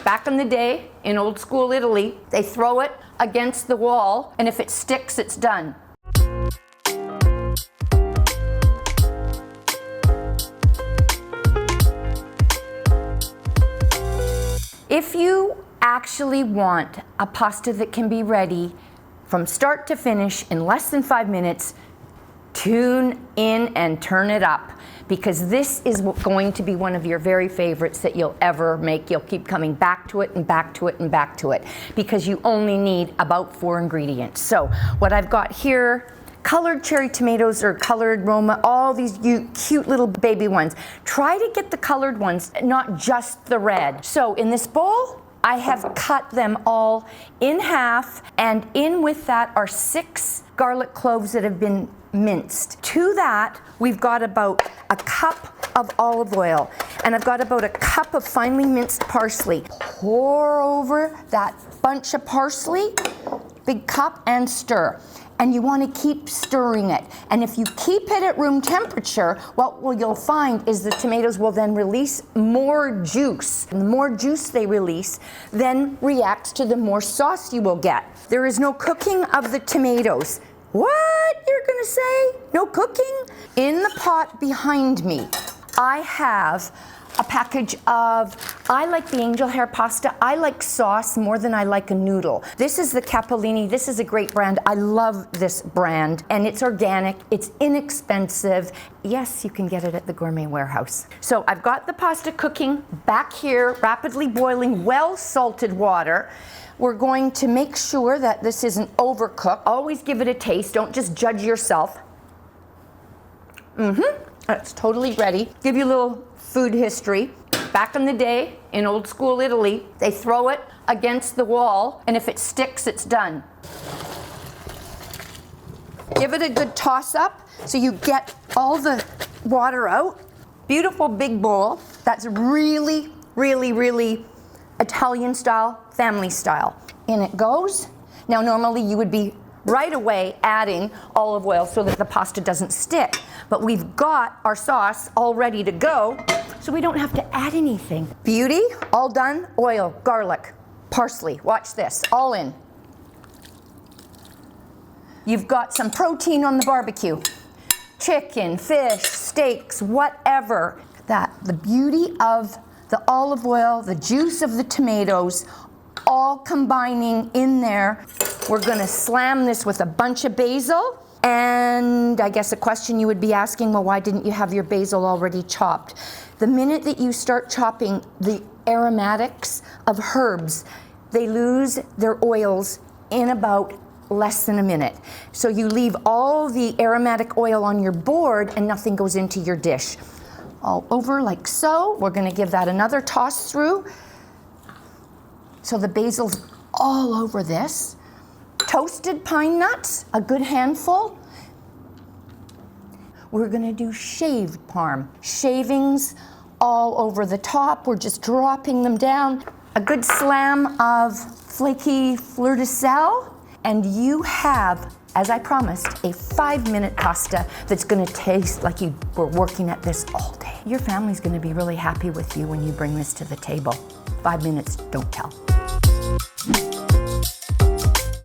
Back in the day, in old school Italy, they throw it against the wall, and if it sticks, it's done. If you actually want a pasta that can be ready from start to finish in less than 5 minutes, tune in and turn it up, because this is going to be one of your very favorites that you'll ever make. You'll keep coming back to it and back to it and back to it, because you only need about 4 ingredients. So what I've got here, colored cherry tomatoes or colored Roma, all these cute little baby ones. Try to get the colored ones, not just the red. So in this bowl, I have cut them all in half, and in with that are 6 garlic cloves that have been minced. To that, we've got about a cup of olive oil, and I've got about a cup of finely minced parsley. Pour over that bunch of parsley, big cup, and stir. And you want to keep stirring it. And if you keep it at room temperature, what you'll find is the tomatoes will then release more juice. And the more juice they release then reacts to the more sauce you will get. There is no cooking of the tomatoes. What? You're gonna say? No cooking? In the pot behind me, I have a package of, I like the angel hair pasta. I like sauce more than I like a noodle. This is the Capellini. This is a great brand. I love this brand, and it's organic. It's inexpensive. Yes, you can get it at the Gourmet Warehouse. So I've got the pasta cooking back here, rapidly boiling, well salted water. We're going to make sure that this isn't overcooked. Always give it a taste. Don't just judge yourself. It's totally ready. Give you a little food history. Back in the day, in old school Italy, they throw it against the wall, and if it sticks, it's done. Give it a good toss up so you get all the water out. Beautiful big bowl. That's really, really, really Italian style, family style. In it goes. Now normally you would be right away adding olive oil so that the pasta doesn't stick. But we've got our sauce all ready to go, so we don't have to add anything. Beauty, all done. Oil, garlic, parsley. Watch this, all in. You've got some protein on the barbecue. Chicken, fish, steaks, whatever. The beauty of the olive oil, the juice of the tomatoes, all combining in there. We're gonna slam this with a bunch of basil. And I guess a question you would be asking, well, why didn't you have your basil already chopped? The minute that you start chopping the aromatics of herbs, they lose their oils in about less than a minute. So you leave all the aromatic oil on your board and nothing goes into your dish. All over like so. We're gonna give that another toss through. So the basil's all over this. Toasted pine nuts, a good handful. We're gonna do shaved parm. Shavings all over the top. We're just dropping them down. A good slam of flaky fleur de sel. And you have, as I promised, a 5-minute pasta that's gonna taste like you were working at this all day. Your family's gonna be really happy with you when you bring this to the table. 5 minutes, don't tell.